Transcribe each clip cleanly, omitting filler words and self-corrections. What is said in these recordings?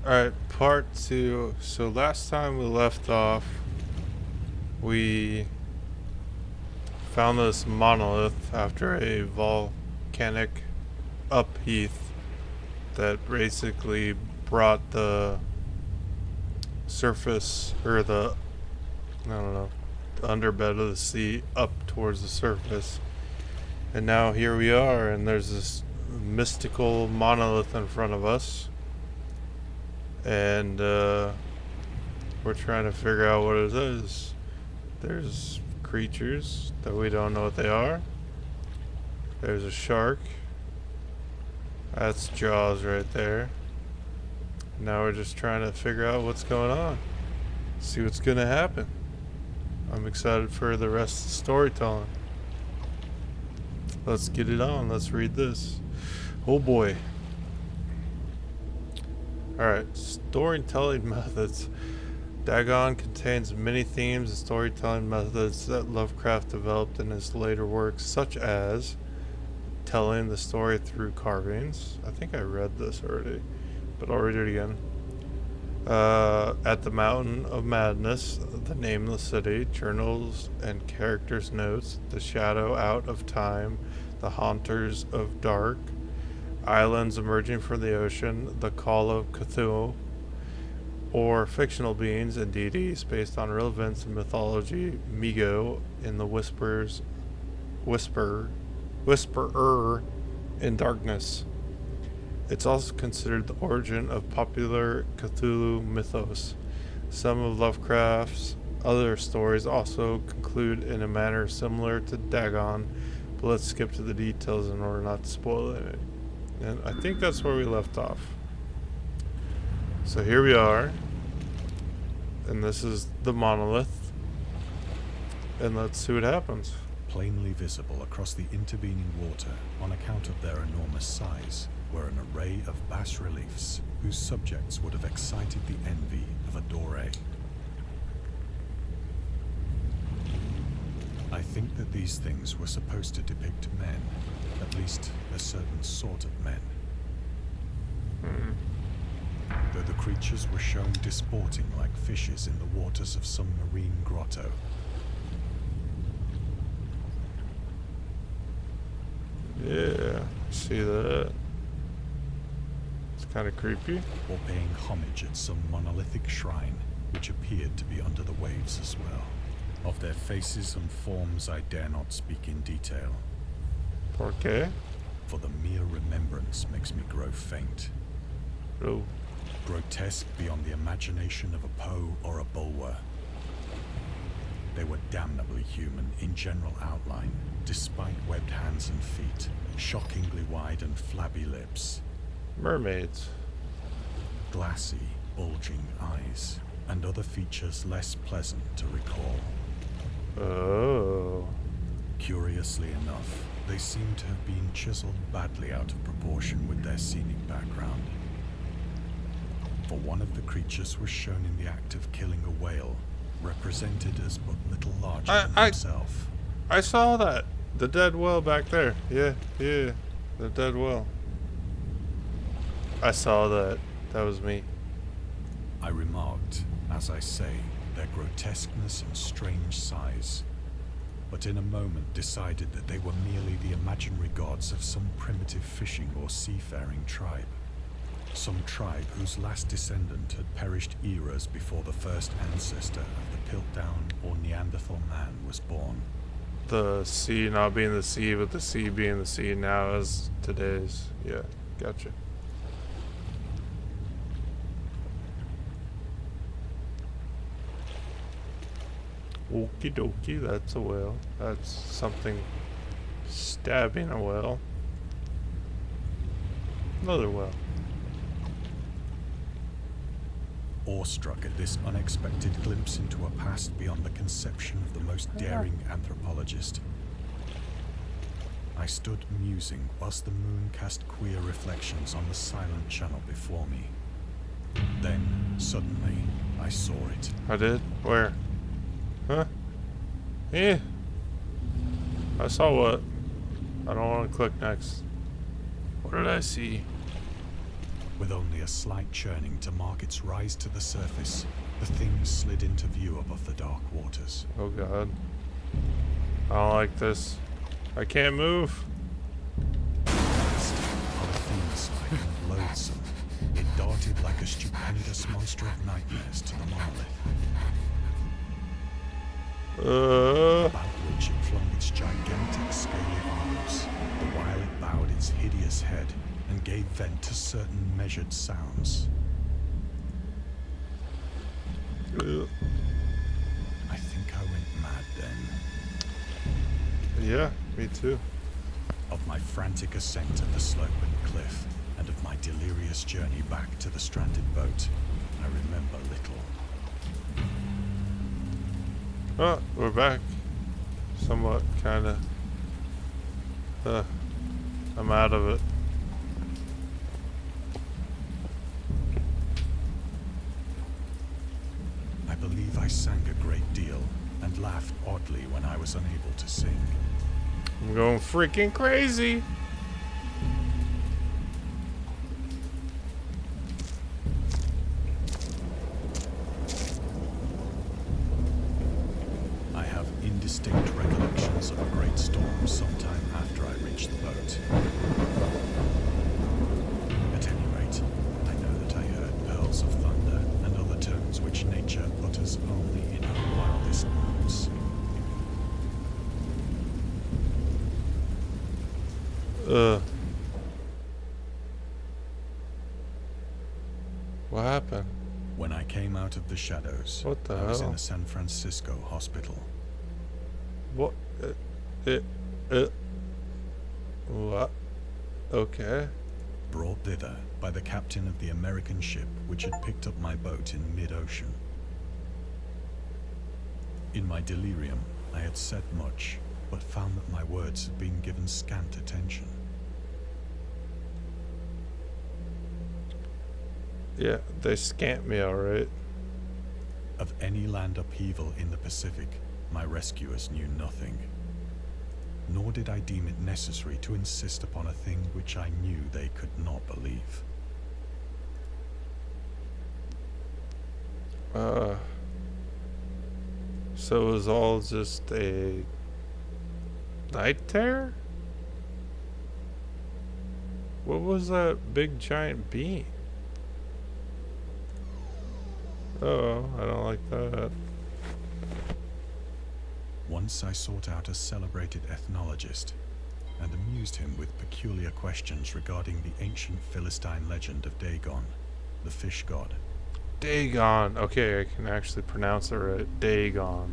Alright, part two. So last time we left off, we found this monolith after a volcanic upheath that basically brought the surface, or I don't know, the underbed of the sea up towards the surface. And now here we are, and there's this mystical monolith in front of us. And we're trying to figure out what it is. There's creatures that we don't know what they are. There's a shark. That's Jaws right there. Now we're just trying to figure out what's going on. See what's gonna happen. I'm excited for the rest of the storytelling. Let's get it on. Let's read this. Oh boy. Alright, storytelling methods. Dagon contains many themes and storytelling methods that Lovecraft developed in his later works, such as telling the story through carvings. I think I read this already, but I'll read it again. At the Mountain of Madness, The Nameless City, Journals and Characters' Notes, The Shadow Out of Time, The Haunters of Dark, Islands Emerging from the Ocean, The Call of Cthulhu, or fictional beings and deities based on real events in mythology, Migo in the Whisperer in Darkness. It's also considered the origin of popular Cthulhu mythos. Some of Lovecraft's other stories also conclude in a manner similar to Dagon, but let's skip to the details in order not to spoil it. And I think that's where we left off. So here we are. And this is the monolith. And let's see what happens. Plainly visible across the intervening water on account of their enormous size were an array of bas-reliefs whose subjects would have excited the envy of a doré. I think that these things were supposed to depict men, at least a certain sort of men. Though the creatures were shown disporting like fishes in the waters of some marine grotto. Yeah, see that? It's kind of creepy. Or paying homage at some monolithic shrine, which appeared to be under the waves as well. Of their faces and forms I dare not speak in detail. Okay. For the mere remembrance makes me grow faint. Oh. Grotesque beyond the imagination of a Poe or a Bulwer. They were damnably human in general outline, despite webbed hands and feet, shockingly wide and flabby lips. Mermaids. Glassy, bulging eyes, and other features less pleasant to recall. Oh. Curiously enough, they seem to have been chiseled badly out of proportion with their scenic background. For one of the creatures was shown in the act of killing a whale, represented as but little larger than himself. I saw that. The dead whale back there. Yeah. The dead whale. I saw that. That was me. I remarked, as I say, their grotesqueness and strange size, but in a moment decided that they were merely the imaginary gods of some primitive fishing or seafaring tribe. Some tribe whose last descendant had perished eras before the first ancestor of the Piltdown or Neanderthal man was born. The sea not being the sea, but the sea being the sea now as today's. Yeah, gotcha. Okie dokie, that's a whale. That's something stabbing a whale. Another whale. Awestruck at this unexpected glimpse into a past beyond the conception of the most daring anthropologist, I stood musing whilst the moon cast queer reflections on the silent channel before me. Then, suddenly, I saw it. I did? Where? Huh? Yeah. I saw what? I don't want to click next. What did I see? With only a slight churning to mark its rise to the surface, the thing slid into view above the dark waters. Oh god. I don't like this. I can't move. Polyphemus-like and loathsome, it darted like a stupendous monster of nightmares to the monolith, about which it flung its gigantic scaly arms, the while it bowed its hideous head and gave vent to certain measured sounds. I think I went mad then. Yeah, me too. Of my frantic ascent of the sloping cliff, and of my delirious journey back to the stranded boat, I remember little. Oh, we're back. Somewhat, kinda. I'm out of it. I believe I sang a great deal, and laughed oddly when I was unable to sing. I'm going freaking crazy. I have indistinct recollections of a great storm sometime after I reached the boat. At any rate, I know that I heard pearls of thunder and other tones which nature utters only in her wildest moods. What happened? When I came out of the shadows, What the I was in hell? a San Francisco hospital. What? What? Okay. Brought thither by the captain of the American ship which had picked up my boat in mid-ocean. In my delirium, I had said much, but found that my words had been given scant attention. Yeah, they scammed me alright. Of any land upheaval in the Pacific, my rescuers knew nothing. Nor did I deem it necessary to insist upon a thing which I knew they could not believe. So it was all just a night terror? What was that big giant being? Oh, I don't like that. Once I sought out a celebrated ethnologist and amused him with peculiar questions regarding the ancient Philistine legend of Dagon, the fish god. Dagon. Okay, I can actually pronounce it right. Dagon.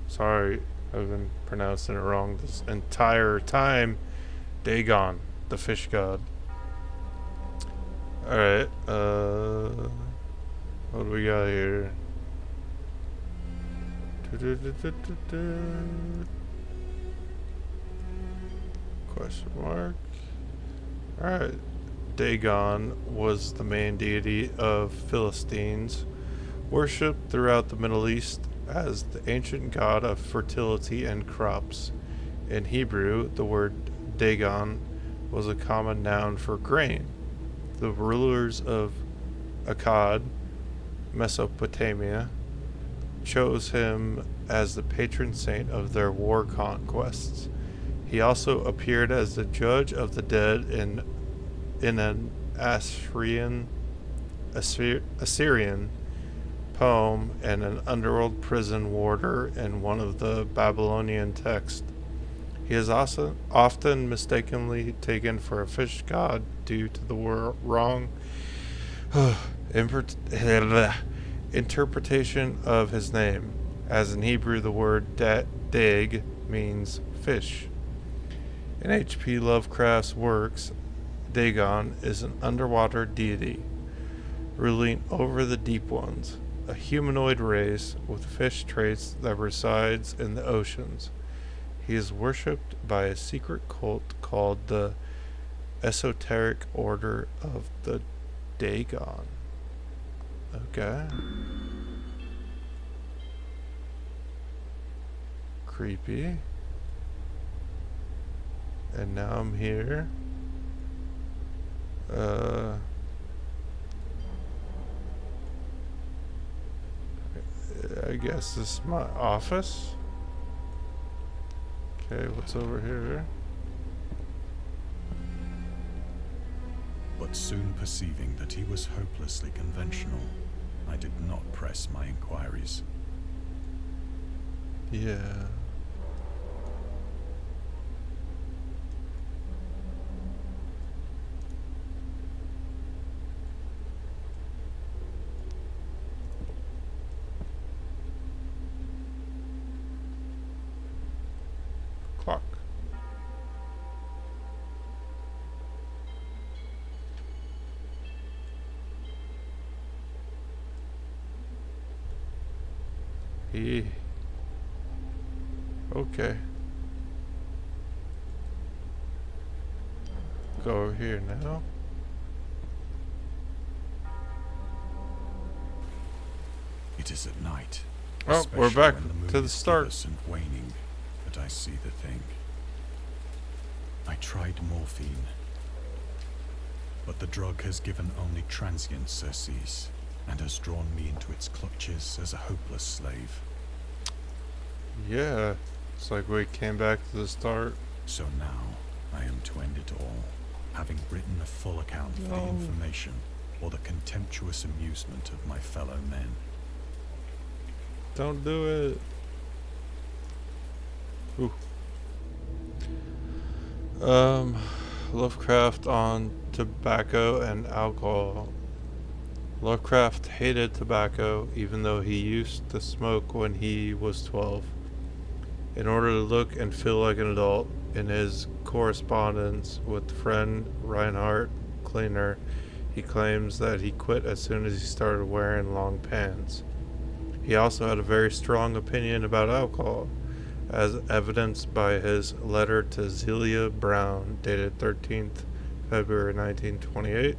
Sorry, I've been pronouncing it wrong this entire time. Dagon, the fish god. Alright, what do we got here? Question mark. Alright. Dagon was the main deity of Philistines, worshipped throughout the Middle East as the ancient god of fertility and crops. In Hebrew, the word Dagon was a common noun for grain. The rulers of Akkad, Mesopotamia, chose him as the patron saint of their war conquests. He also appeared as the judge of the dead in an Assyrian poem and an underworld prison warder in one of the Babylonian texts. He is also often mistakenly taken for a fish god due to the wrong interpretation of his name, as in Hebrew the word dag means fish. In H.P. Lovecraft's works, Dagon is an underwater deity, ruling over the deep ones, a humanoid race with fish traits that resides in the oceans. He is worshipped by a secret cult called the Esoteric Order of the Dagon. Okay. Creepy. And now I'm here. I guess this is my office. Okay, what's over here? But soon perceiving that he was hopelessly conventional, I did not press my inquiries. Yeah. Clock. Yeah. Okay. Go over here now. It is at night, Oh, we're especially back when the moon to the is start. gibbous and waning, that I see the thing. I tried morphine, but the drug has given only transient surcease and has drawn me into its clutches as a hopeless slave. Yeah. It's like we came back to the start. So now I am to end it all, having written a full account for the No. information or the contemptuous amusement of my fellow men. Don't do it. Ooh. Lovecraft on tobacco and alcohol. Lovecraft hated tobacco, even though he used to smoke when he was 12. In order to look and feel like an adult, in his correspondence with friend Reinhard Kleiner, he claims that he quit as soon as he started wearing long pants. He also had a very strong opinion about alcohol, as evidenced by his letter to Zelia Brown, dated 13th February 1928.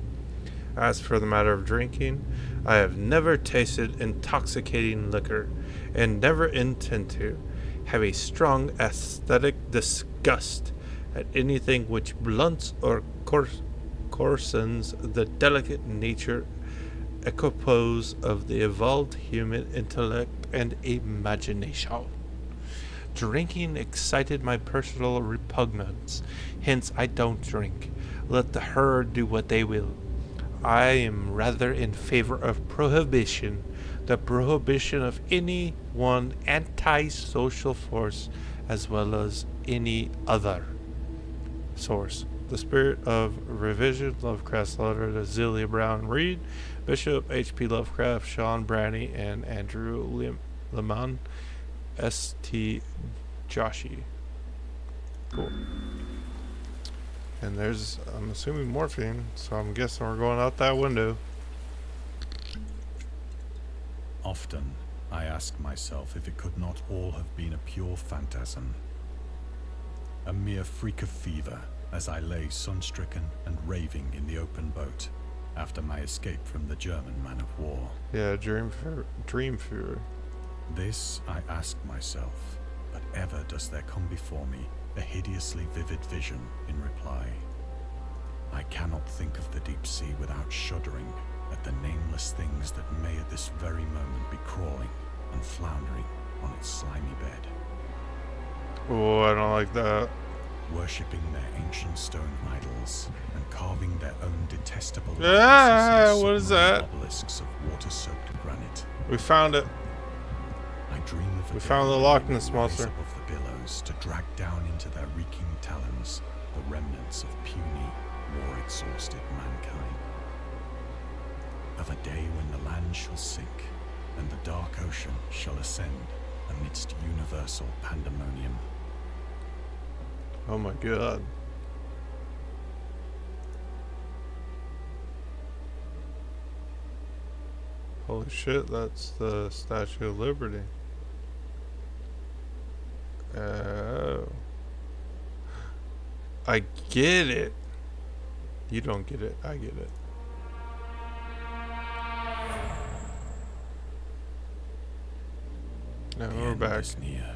As for the matter of drinking, I have never tasted intoxicating liquor, and never intend to. Have a strong aesthetic disgust at anything which blunts or coarsens the delicate nature equipoise of the evolved human intellect and imagination. Drinking excited my personal repugnance, hence I don't drink. Let the herd do what they will. I am rather in favor of prohibition, the prohibition of any one anti-social force as well as any other source. The Spirit of Revision, Lovecraft's letter to Zelia Brown Reed, Bishop H.P. Lovecraft, Sean Branney, and Andrew Leman, S.T. Joshi. Cool. And there's, I'm assuming, morphine, so I'm guessing we're going out that window. Often, I ask myself if it could not all have been a pure phantasm. A mere freak of fever as I lay sun-stricken and raving in the open boat after my escape from the German man of war. Yeah, dream fever. This I ask myself, but ever does there come before me a hideously vivid vision in reply. I cannot think of the deep sea without shuddering at the nameless things that may at this very moment be crawling and floundering on its slimy bed. Oh, I don't like that. Worshipping their ancient stone idols and carving their own detestable What is that? obelisks of water-soaked granite. We found it. I dream of We found the Loch Ness monster. above the billows to drag down into their reeking talons the remnants of puny, war-exhausted mankind. Of a day when the land shall sink and the dark ocean shall ascend amidst universal pandemonium. Oh my god. Holy shit, that's the Statue of Liberty. Oh. I get it. You don't get it, I get it. Now The we're end back. is near.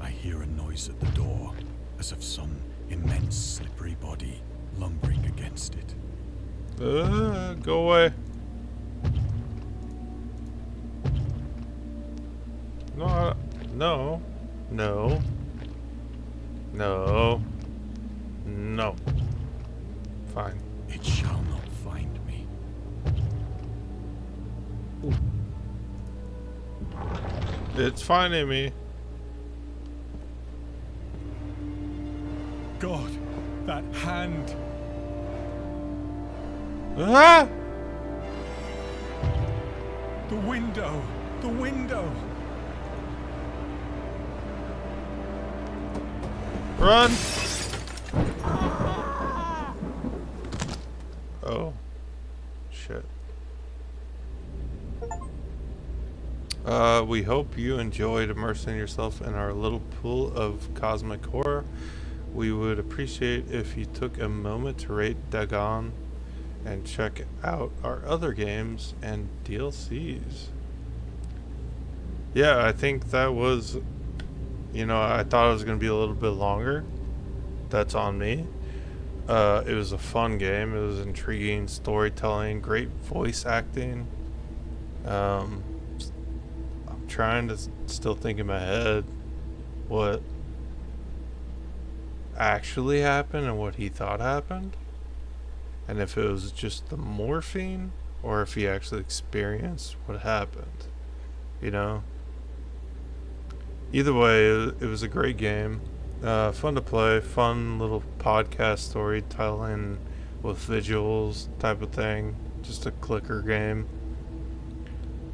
I hear a noise at the door, as of some immense slippery body lumbering against it. Go away. No. No. No. No. Fine. It shall not find me. It's finding me. God, that hand! Ah! The window! The window! Run! Oh. Shit. We hope you enjoyed immersing yourself in our little pool of cosmic horror. We would appreciate if you took a moment to rate Dagon and check out our other games and DLCs. Yeah, I think that was, I thought it was going to be a little bit longer. That's on me. It was a fun game. It was intriguing storytelling, great voice acting. I'm trying to still think in my head what actually happened and what he thought happened. And if it was just the morphine or if he actually experienced what happened. You know? Either way, it was a great game. Fun to play, fun little podcast storytelling with visuals type of thing. Just a clicker game.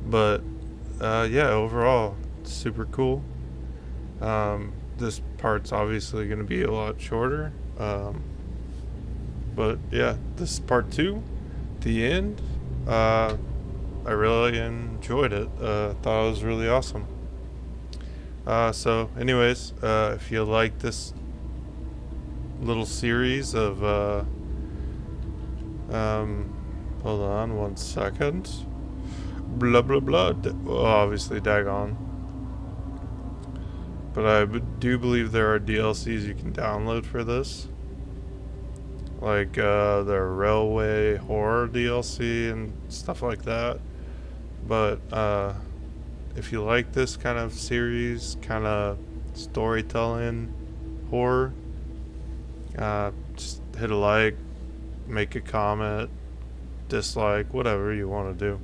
But yeah, overall, super cool. This part's obviously going to be a lot shorter. But yeah, this is part 2, the end. I really enjoyed it. Thought it was really awesome. So anyways, if you like this little series of hold on one second, blah blah blah, well, obviously Dagon, but I do believe there are DLCs you can download for this, like the railway horror DLC and stuff like that. But if you like this kind of series, kind of storytelling horror, just hit a like, make a comment, dislike, whatever you want to do.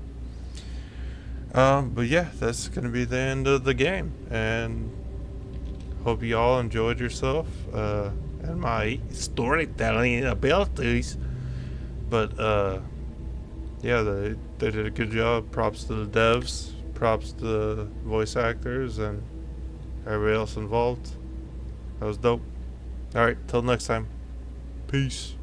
But yeah, that's gonna be the end of the game, and hope you all enjoyed yourself and my storytelling abilities. But yeah, they did a good job. Props to the devs, props to the voice actors, and everybody else involved. That was dope. Alright, till next time. Peace.